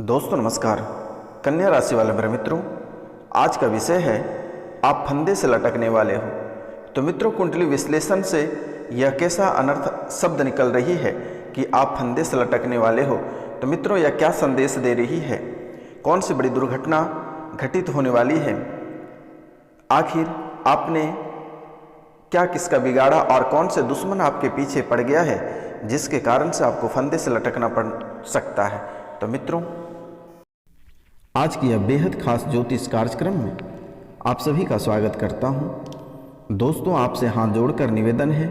दोस्तों नमस्कार। कन्या राशि वाले मेरे मित्रों, आज का विषय है आप फंदे से लटकने वाले हो। तो मित्रों, कुंडली विश्लेषण से यह कैसा अनर्थ शब्द निकल रही है कि आप फंदे से लटकने वाले हो। तो मित्रों, यह क्या संदेश दे रही है? कौन सी बड़ी दुर्घटना घटित होने वाली है? आखिर आपने क्या किसका बिगाड़ा और कौन से दुश्मन आपके पीछे पड़ गया है जिसके कारण से आपको फंदे से लटकना पड़ सकता है? तो मित्रों, आज की यह बेहद खास ज्योतिष कार्यक्रम में आप सभी का स्वागत करता हूं। दोस्तों, आपसे हाथ जोड़कर निवेदन है,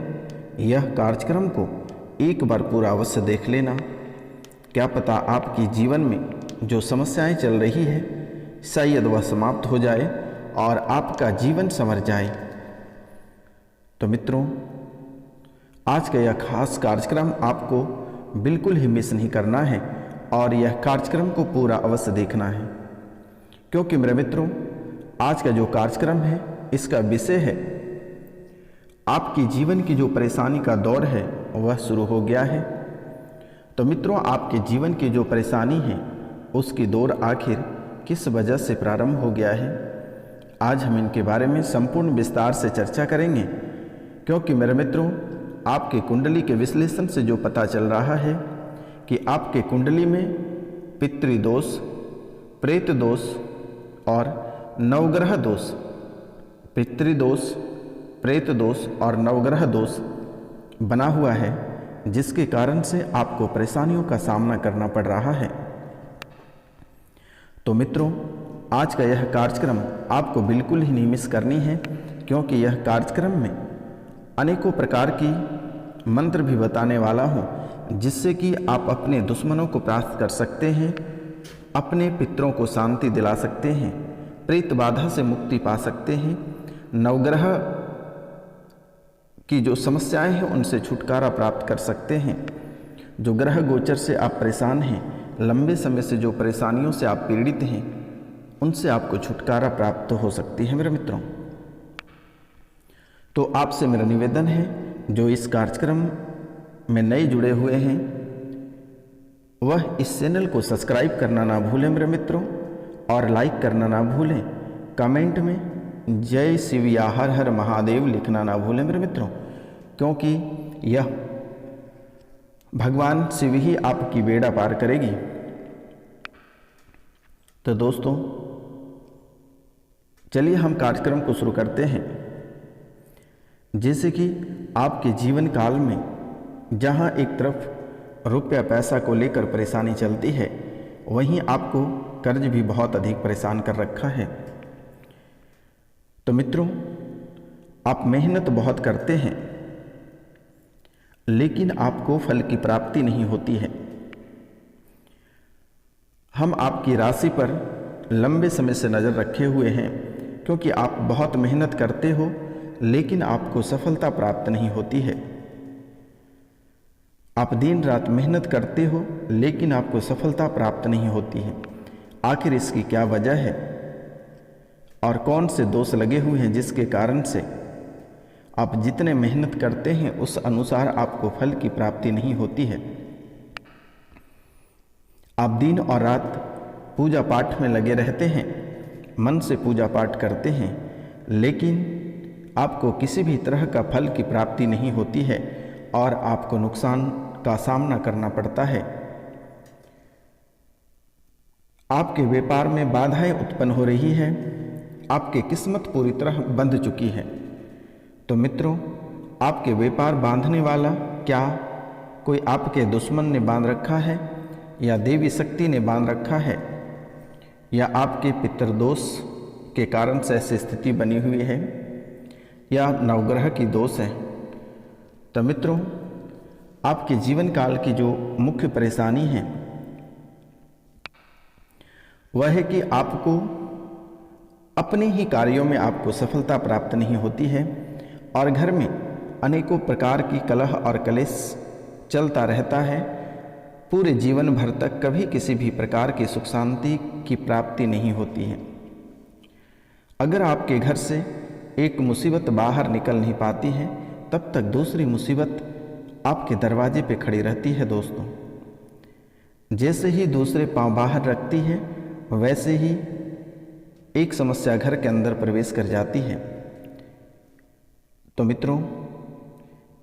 यह कार्यक्रम को एक बार पूरा अवश्य देख लेना। क्या पता आपकी जीवन में जो समस्याएं चल रही है शायद वह समाप्त हो जाए और आपका जीवन संवर जाए। तो मित्रों, आज का यह खास कार्यक्रम आपको बिल्कुल ही मिस नहीं करना है और यह कार्यक्रम को पूरा अवश्य देखना है, क्योंकि मेरे मित्रों, आज का जो कार्यक्रम है इसका विषय है आपकी जीवन की जो परेशानी का दौर है वह शुरू हो गया है। तो मित्रों, आपके जीवन की जो परेशानी है उसकी दौर आखिर किस वजह से प्रारंभ हो गया है, आज हम इनके बारे में संपूर्ण विस्तार से चर्चा करेंगे। क्योंकि मेरे मित्रों, आपके कुंडली के विश्लेषण से जो पता चल रहा है कि आपके कुंडली में पितृदोष, प्रेत दोष और नवग्रह दोष, पितृदोष, प्रेत दोष और नवग्रह दोष बना हुआ है, जिसके कारण से आपको परेशानियों का सामना करना पड़ रहा है। तो मित्रों, आज का यह कार्यक्रम आपको बिल्कुल ही नहीं मिस करनी है, क्योंकि यह कार्यक्रम में अनेकों प्रकार की मंत्र भी बताने वाला हूँ, जिससे कि आप अपने दुश्मनों को परास्त कर सकते हैं, अपने पितरों को शांति दिला सकते हैं, प्रेत बाधा से मुक्ति पा सकते हैं, नवग्रह की जो समस्याएं हैं उनसे छुटकारा प्राप्त कर सकते हैं। जो ग्रह गोचर से आप परेशान हैं, लंबे समय से जो परेशानियों से आप पीड़ित हैं, उनसे आपको छुटकारा प्राप्त हो सकती है मेरे मित्रों। तो आपसे मेरा निवेदन है, जो इस कार्यक्रम में नए जुड़े हुए हैं वह इस चैनल को सब्सक्राइब करना ना भूलें मेरे मित्रों, और लाइक करना ना भूलें। कमेंट में जय शिव या हर हर महादेव लिखना ना भूलें मेरे मित्रों, क्योंकि यह भगवान शिव ही आपकी बेड़ा पार करेगी। तो दोस्तों, चलिए हम कार्यक्रम को शुरू करते हैं। जैसे कि आपके जीवन काल में जहां एक तरफ रुपया पैसा को लेकर परेशानी चलती है, वहीं आपको कर्ज भी बहुत अधिक परेशान कर रखा है। तो मित्रों, आप मेहनत बहुत करते हैं लेकिन आपको फल की प्राप्ति नहीं होती है। हम आपकी राशि पर लंबे समय से नज़र रखे हुए हैं, क्योंकि आप बहुत मेहनत करते हो लेकिन आपको सफलता प्राप्त नहीं होती है। आप दिन रात मेहनत करते हो लेकिन आपको सफलता प्राप्त नहीं होती है। आखिर इसकी क्या वजह है और कौन से दोष लगे हुए हैं जिसके कारण से आप जितने मेहनत करते हैं उस अनुसार आपको फल की प्राप्ति नहीं होती है। आप दिन और रात पूजा पाठ में लगे रहते हैं, मन से पूजा पाठ करते हैं, लेकिन आपको किसी भी तरह का फल की प्राप्ति नहीं होती है और आपको नुकसान का सामना करना पड़ता है। आपके व्यापार में बाधाएं उत्पन्न हो रही है, आपकी किस्मत पूरी तरह बंध चुकी है। तो मित्रों, आपके व्यापार बांधने वाला क्या कोई आपके दुश्मन ने बांध रखा है, या देवी शक्ति ने बांध रखा है, या आपके पितृदोष के कारण से ऐसी स्थिति बनी हुई है, या नवग्रह की दोष है। तो मित्रों, आपके जीवन काल की जो मुख्य परेशानी है वह है कि आपको अपने ही कार्यों में आपको सफलता प्राप्त नहीं होती है और घर में अनेकों प्रकार की कलह और कलेश चलता रहता है। पूरे जीवन भर तक कभी किसी भी प्रकार की सुख शांति की प्राप्ति नहीं होती है। अगर आपके घर से एक मुसीबत बाहर निकल नहीं पाती है, तब तक दूसरी मुसीबत आपके दरवाजे पे खड़ी रहती है। दोस्तों, जैसे ही दूसरे पांव बाहर रखती है वैसे ही एक समस्या घर के अंदर प्रवेश कर जाती है। तो मित्रों,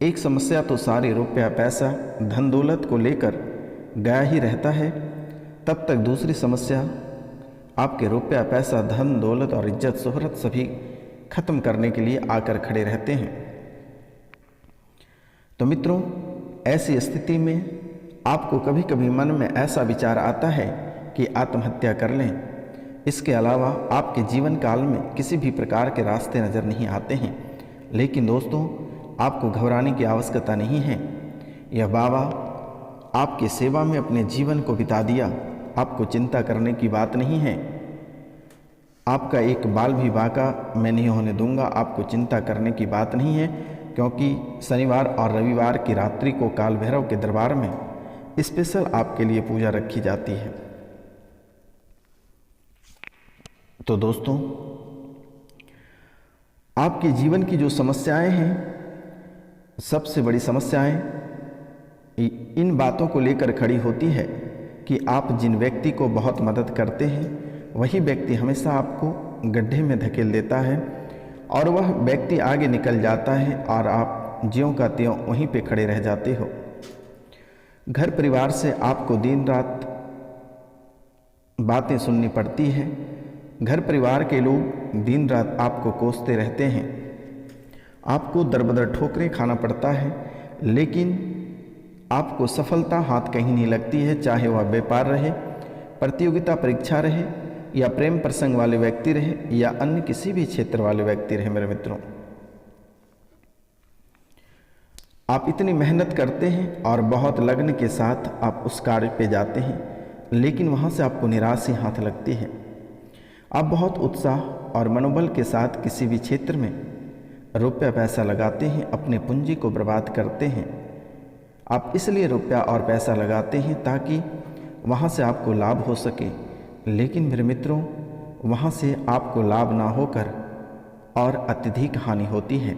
एक समस्या तो सारी रुपया पैसा धन दौलत को लेकर गया ही रहता है, तब तक दूसरी समस्या आपके रुपया पैसा धन दौलत और इज्जत शोहरत सभी खत्म करने के लिए आकर खड़े रहते हैं। तो मित्रों, ऐसी स्थिति में आपको कभी कभी मन में ऐसा विचार आता है कि आत्महत्या कर लें। इसके अलावा आपके जीवन काल में किसी भी प्रकार के रास्ते नज़र नहीं आते हैं। लेकिन दोस्तों, आपको घबराने की आवश्यकता नहीं है। यह बाबा आपकी सेवा में अपने जीवन को बिता दिया, आपको चिंता करने की बात नहीं है। आपका एक बाल भी बाका मैं नहीं होने दूंगा, आपको चिंता करने की बात नहीं है, क्योंकि शनिवार और रविवार की रात्रि को काल भैरव के दरबार में स्पेशल आपके लिए पूजा रखी जाती है। तो दोस्तों, आपके जीवन की जो समस्याएं हैं, सबसे बड़ी समस्याएं इन बातों को लेकर खड़ी होती है कि आप जिन व्यक्ति को बहुत मदद करते हैं वही व्यक्ति हमेशा आपको गड्ढे में धकेल देता है और वह व्यक्ति आगे निकल जाता है और आप ज्यों का त्यों वहीं पे खड़े रह जाते हो। घर परिवार से आपको दिन रात बातें सुननी पड़ती हैं। घर परिवार के लोग दिन रात आपको कोसते रहते हैं। आपको दरबदर ठोकरें खाना पड़ता है, लेकिन आपको सफलता हाथ कहीं नहीं लगती है। चाहे वह व्यापार रहे, प्रतियोगिता परीक्षा रहे, या प्रेम प्रसंग वाले व्यक्ति रहे, या अन्य किसी भी क्षेत्र वाले व्यक्ति रहे। मेरे मित्रों, आप इतनी मेहनत करते हैं और बहुत लगन के साथ आप उस कार्य पे जाते हैं, लेकिन वहाँ से आपको निराशा हाथ लगती है। आप बहुत उत्साह और मनोबल के साथ किसी भी क्षेत्र में रुपया पैसा लगाते हैं, अपने पूंजी को बर्बाद करते हैं। आप इसलिए रुपया और पैसा लगाते हैं ताकि वहाँ से आपको लाभ हो सके, लेकिन मेरे मित्रों, वहाँ से आपको लाभ ना होकर और अत्यधिक हानि होती है।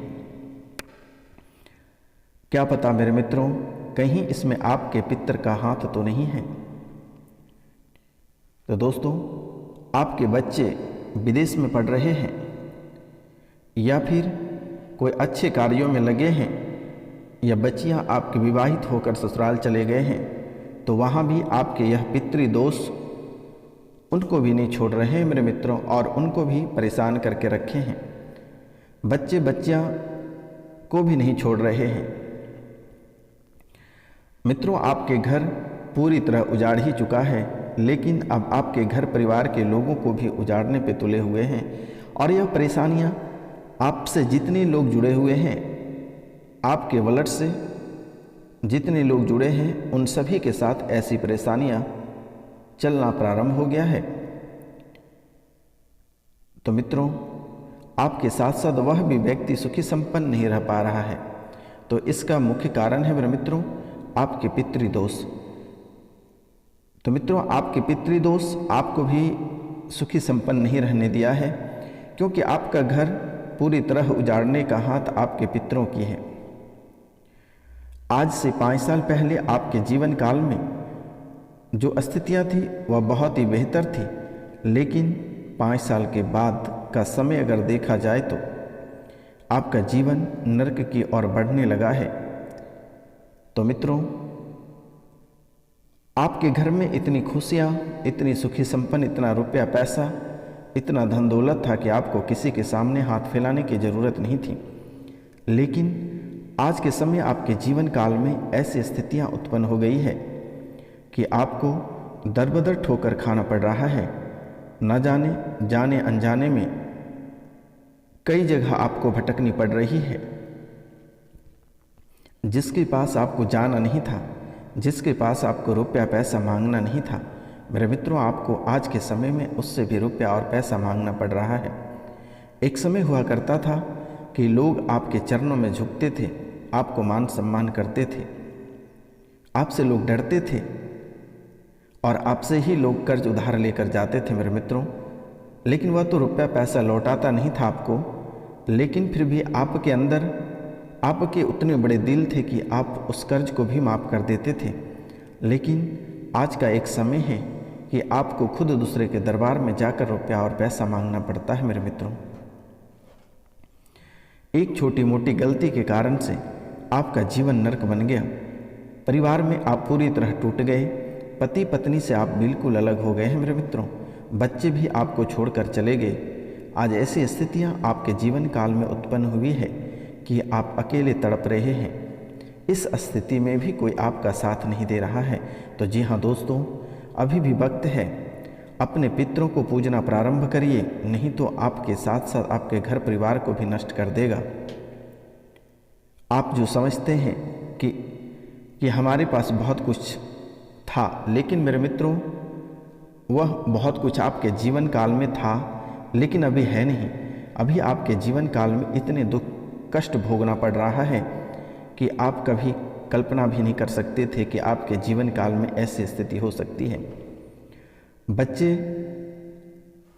क्या पता मेरे मित्रों, कहीं इसमें आपके पितर का हाथ तो नहीं है। तो दोस्तों, आपके बच्चे विदेश में पढ़ रहे हैं या फिर कोई अच्छे कार्यों में लगे हैं, या बच्चियां आपके विवाहित होकर ससुराल चले गए हैं, तो वहाँ भी आपके यह पितृदोष उनको भी नहीं छोड़ रहे हैं मेरे मित्रों, और उनको भी परेशान करके रखे हैं। बच्चे बच्चियां को भी नहीं छोड़ रहे हैं। मित्रों, आपके घर पूरी तरह उजाड़ ही चुका है, लेकिन अब आपके घर परिवार के लोगों को भी उजाड़ने पे तुले हुए हैं। और यह परेशानियां आपसे जितने लोग जुड़े हुए हैं, आपके वलट से जितने लोग जुड़े हैं, उन सभी के साथ ऐसी परेशानियां चलना प्रारंभ हो गया है। तो मित्रों, आपके साथ साथ वह भी व्यक्ति सुखी संपन्न नहीं रह पा रहा है। तो इसका मुख्य कारण है मेरे मित्रों आपके पितृदोष। तो मित्रों, आपके पितृदोष आपको भी सुखी संपन्न नहीं रहने दिया है, क्योंकि आपका घर पूरी तरह उजाड़ने का हाथ आपके पितरों की है। आज से 5 साल पहले आपके जीवन काल में जो स्थितियां थी वह बहुत ही बेहतर थी, लेकिन 5 साल के बाद का समय अगर देखा जाए तो आपका जीवन नरक की ओर बढ़ने लगा है। तो मित्रों, आपके घर में इतनी खुशियाँ, इतनी सुखी संपन्न, इतना रुपया पैसा, इतना धन दौलत था कि आपको किसी के सामने हाथ फैलाने की ज़रूरत नहीं थी। लेकिन आज के समय आपके जीवन काल में ऐसी स्थितियाँ उत्पन्न हो गई है कि आपको दरबदर ठोकर खाना पड़ रहा है। न जाने जाने अनजाने में कई जगह आपको भटकनी पड़ रही है। जिसके पास आपको जाना नहीं था, जिसके पास आपको रुपया पैसा मांगना नहीं था, मेरे मित्रों, आपको आज के समय में उससे भी रुपया और पैसा मांगना पड़ रहा है। एक समय हुआ करता था कि लोग आपके चरणों में झुकते थे, आपको मान सम्मान करते थे, आपसे लोग डरते थे और आपसे ही लोग कर्ज उधार लेकर जाते थे मेरे मित्रों। लेकिन वह तो रुपया पैसा लौटाता नहीं था आपको, लेकिन फिर भी आपके अंदर आपके उतने बड़े दिल थे कि आप उस कर्ज को भी माफ़ कर देते थे। लेकिन आज का एक समय है कि आपको खुद दूसरे के दरबार में जाकर रुपया और पैसा मांगना पड़ता है। मेरे मित्रों, एक छोटी मोटी गलती के कारण से आपका जीवन नरक बन गया। परिवार में आप पूरी तरह टूट गए। पति पत्नी से आप बिल्कुल अलग हो गए हैं। मेरे मित्रों, बच्चे भी आपको छोड़कर चले गए। आज ऐसी स्थितियां आपके जीवन काल में उत्पन्न हुई है कि आप अकेले तड़प रहे हैं। इस स्थिति में भी कोई आपका साथ नहीं दे रहा है। तो जी हाँ दोस्तों, अभी भी वक्त है, अपने पितरों को पूजना प्रारंभ करिए, नहीं तो आपके साथ साथ आपके घर परिवार को भी नष्ट कर देगा। आप जो समझते हैं कि हमारे पास बहुत कुछ था, लेकिन मेरे मित्रों वह बहुत कुछ आपके जीवन काल में था लेकिन अभी है नहीं। अभी आपके जीवन काल में इतने दुख कष्ट भोगना पड़ रहा है कि आप कभी कल्पना भी नहीं कर सकते थे कि आपके जीवन काल में ऐसी स्थिति हो सकती है। बच्चे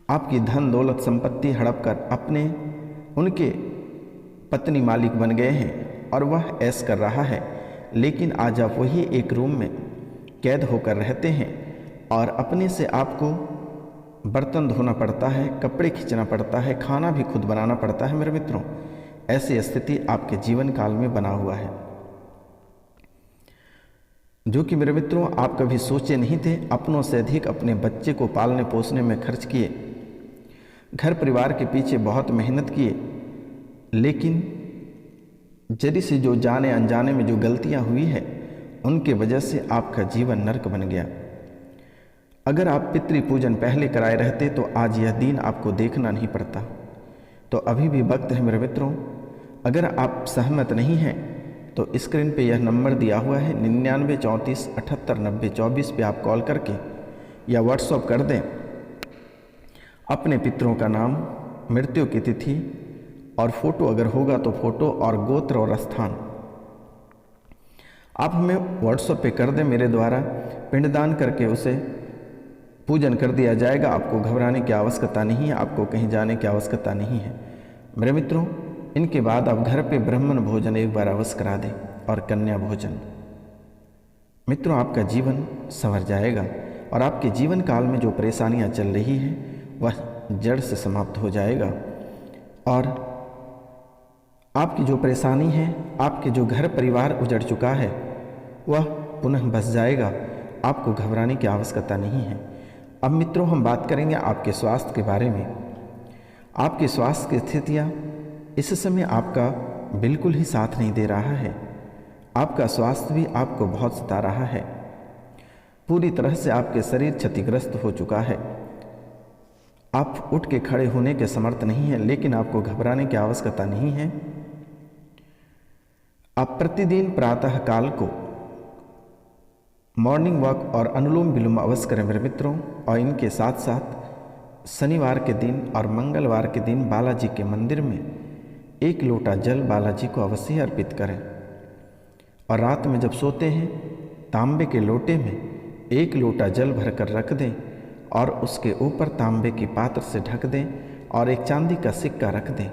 आपकी धन दौलत संपत्ति हड़प कर उनके पत्नी मालिक बन गए हैं और वह ऐश कर रहा है, लेकिन आज आप वही एक रूम में कैद होकर रहते हैं और अपने से आपको बर्तन धोना पड़ता है, कपड़े खींचना पड़ता है, खाना भी खुद बनाना पड़ता है। मेरे मित्रों, ऐसी स्थिति आपके जीवन काल में बना हुआ है, जो कि मेरे मित्रों आप कभी सोचे नहीं थे। अपनों से अधिक अपने बच्चे को पालने पोसने में खर्च किए, घर परिवार के पीछे बहुत मेहनत किए, लेकिन जरी से जो जाने अनजाने में जो गलतियां हुई है उनके वजह से आपका जीवन नरक बन गया। अगर आप पितृ पूजन पहले कराए रहते तो आज यह दिन आपको देखना नहीं पड़ता। तो अभी भी वक्त है मेरे मित्रों। अगर आप सहमत नहीं हैं तो स्क्रीन पे यह नंबर दिया हुआ है 99 34 78 90 24 पे आप कॉल करके या व्हाट्सअप कर दें अपने पितरों का नाम, मृत्यु की तिथि और फोटो अगर होगा तो फोटो और गोत्र और स्थान आप हमें व्हाट्सएप पे कर दें। मेरे द्वारा पिंडदान करके उसे पूजन कर दिया जाएगा। आपको घबराने की आवश्यकता नहीं है, आपको कहीं जाने की आवश्यकता नहीं है। मेरे मित्रों, इनके बाद आप घर पे ब्राह्मण भोजन एक बार अवश्य करा दें और कन्या भोजन। मित्रों, आपका जीवन संवर जाएगा और आपके जीवन काल में जो परेशानियां चल रही हैं वह जड़ से समाप्त हो जाएगा और आपकी जो परेशानी है, आपके जो घर परिवार उजड़ चुका है वह पुनः बस जाएगा। आपको घबराने की आवश्यकता नहीं है। अब मित्रों, हम बात करेंगे आपके स्वास्थ्य के बारे में। आपके स्वास्थ्य की स्थितियाँ इस समय आपका बिल्कुल ही साथ नहीं दे रहा है। आपका स्वास्थ्य भी आपको बहुत सता रहा है। पूरी तरह से आपके शरीर क्षतिग्रस्त हो चुका है। आप उठ के खड़े होने के समर्थ नहीं हैं, लेकिन आपको घबराने की आवश्यकता नहीं है। आप प्रतिदिन प्रातः काल को मॉर्निंग वॉक और अनुलोम विलोम अवश्य करें मेरे मित्रों। और इनके साथ साथ शनिवार के दिन और मंगलवार के दिन बालाजी के मंदिर में 1 लोटा जल बालाजी को अवश्य अर्पित करें। और रात में जब सोते हैं तांबे के लोटे में 1 लोटा जल भरकर रख दें और उसके ऊपर तांबे की पात्र से ढक दें और एक चांदी का सिक्का रख दें।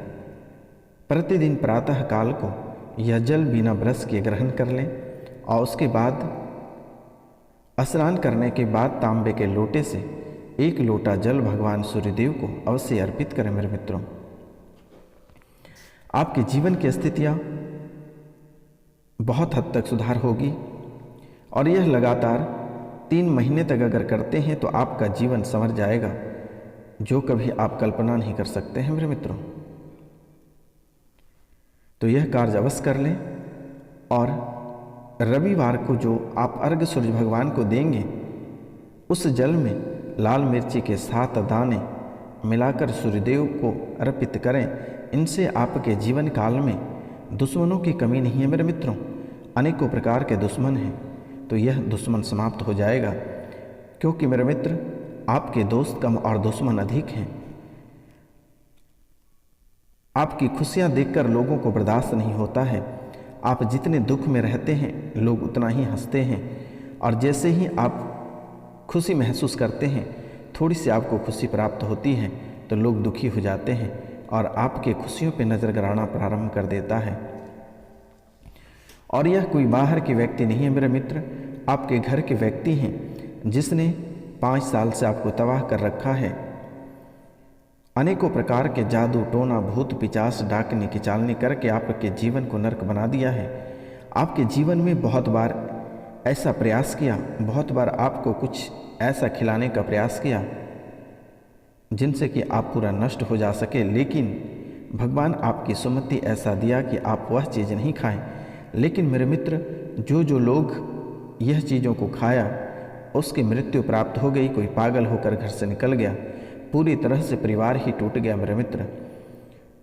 प्रतिदिन प्रातः काल को यह जल बिना ब्रश के ग्रहण कर लें और उसके बाद स्नान करने के बाद तांबे के लोटे से 1 लोटा जल भगवान सूर्यदेव को अवश्य अर्पित करें मेरे मित्रों। आपके जीवन की स्थितियां बहुत हद तक सुधार होगी और यह लगातार 3 महीने तक अगर करते हैं तो आपका जीवन संवर जाएगा, जो कभी आप कल्पना नहीं कर सकते हैं मेरे मित्रों। तो यह कार्य अवश्य कर लें और रविवार को जो आप अर्घ्य सूर्य भगवान को देंगे उस जल में लाल मिर्ची के 7 दाने मिलाकर सूर्यदेव को अर्पित करें। इनसे आपके जीवन काल में दुश्मनों की कमी नहीं है मेरे मित्रों। अनेकों प्रकार के दुश्मन हैं, तो यह दुश्मन समाप्त हो जाएगा, क्योंकि मेरे मित्र आपके दोस्त कम और दुश्मन अधिक हैं। आपकी खुशियां देखकर लोगों को बर्दाश्त नहीं होता है। आप जितने दुख में रहते हैं लोग उतना ही हंसते हैं, और जैसे ही आप खुशी महसूस करते हैं, थोड़ी सी आपको खुशी प्राप्त होती है तो लोग दुखी हो जाते हैं और आपके खुशियों पे नज़र गड़ाना प्रारंभ कर देता है। और यह कोई बाहर के व्यक्ति नहीं है मेरे मित्र, आपके घर के व्यक्ति हैं जिसने 5 साल से आपको तबाह कर रखा है। अनेकों प्रकार के जादू टोना भूत पिचास डाकनी किचालनी करके आपके जीवन को नरक बना दिया है। आपके जीवन में बहुत बार ऐसा प्रयास किया, बहुत बार आपको कुछ ऐसा खिलाने का प्रयास किया जिनसे कि आप पूरा नष्ट हो जा सके, लेकिन भगवान आपकी सुमति ऐसा दिया कि आप वह चीज़ नहीं खाएं। लेकिन मेरे मित्र, जो लोग यह चीज़ों को खाया उसकी मृत्यु प्राप्त हो गई। कोई पागल होकर घर से निकल गया, पूरी तरह से परिवार ही टूट गया। मेरे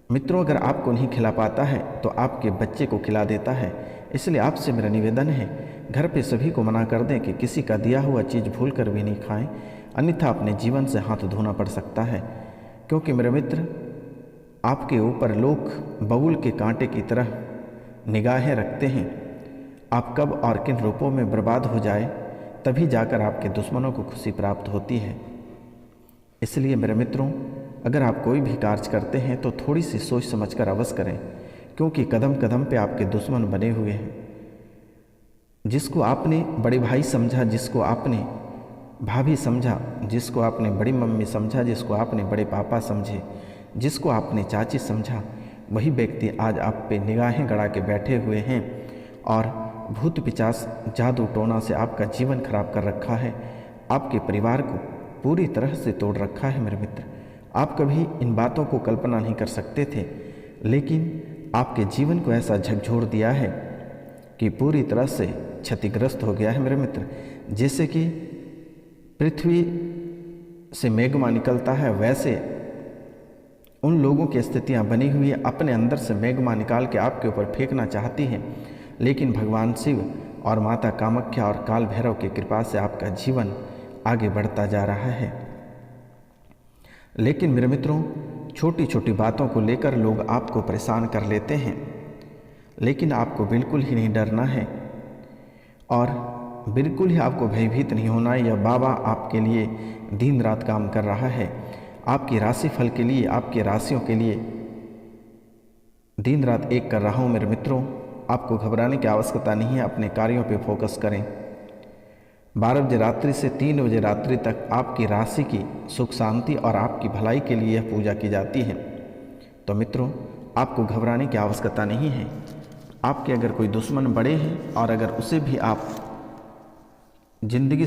मित्रों, अगर आपको नहीं खिला पाता है तो आपके बच्चे को खिला देता है। इसलिए आपसे मेरा निवेदन है, घर पे सभी को मना कर दें कि किसी का दिया हुआ चीज़ भूल कर भी नहीं खाएं, अन्यथा अपने जीवन से हाथ धोना पड़ सकता है। क्योंकि मेरे मित्र, आपके ऊपर लोग बबूल के कांटे की तरह निगाहें रखते हैं। आप कब और किन रूपों में बर्बाद हो जाए तभी जाकर आपके दुश्मनों को खुशी प्राप्त होती है। इसलिए मेरे मित्रों, अगर आप कोई भी कार्य करते हैं तो थोड़ी सी सोच समझकर अवश्य करें, क्योंकि कदम कदम पे आपके दुश्मन बने हुए हैं। जिसको आपने बड़े भाई समझा, जिसको आपने भाभी समझा, जिसको आपने बड़ी मम्मी समझा, जिसको आपने बड़े पापा समझे, जिसको आपने चाची समझा, वही व्यक्ति आज आप पे निगाहें गड़ा के बैठे हुए हैं और भूत पिचास जादू टोना से आपका जीवन खराब कर रखा है, आपके परिवार को पूरी तरह से तोड़ रखा है। मेरे मित्र, आप कभी इन बातों को कल्पना नहीं कर सकते थे, लेकिन आपके जीवन को ऐसा झकझोर दिया है कि पूरी तरह से क्षतिग्रस्त हो गया है। मेरे मित्र, जैसे कि पृथ्वी से मेघमा निकलता है, वैसे उन लोगों की स्थितियां बनी हुई है, अपने अंदर से मेघमा निकाल के आपके ऊपर फेंकना चाहती हैं। लेकिन भगवान शिव और माता कामाख्या और काल भैरव की कृपा से आपका जीवन आगे बढ़ता जा रहा है। लेकिन मेरे मित्रों, छोटी छोटी बातों को लेकर लोग आपको परेशान कर लेते हैं, लेकिन आपको बिल्कुल ही नहीं डरना है और बिल्कुल ही आपको भयभीत नहीं होना है। यह बाबा आपके लिए दिन रात काम कर रहा है, आपकी राशि फल के लिए, आपकी राशियों के लिए दिन रात एक कर रहा हूँ। मेरे मित्रों, आपको घबराने की आवश्यकता नहीं है, अपने कार्यों पे फोकस करें। 12 बजे रात्रि से 3 बजे रात्रि तक आपकी राशि की सुख शांति और आपकी भलाई के लिए यह पूजा की जाती है। तो मित्रों, आपको घबराने की आवश्यकता नहीं है। आपके अगर कोई दुश्मन बड़े हैं और अगर उसे भी आप जिंदगी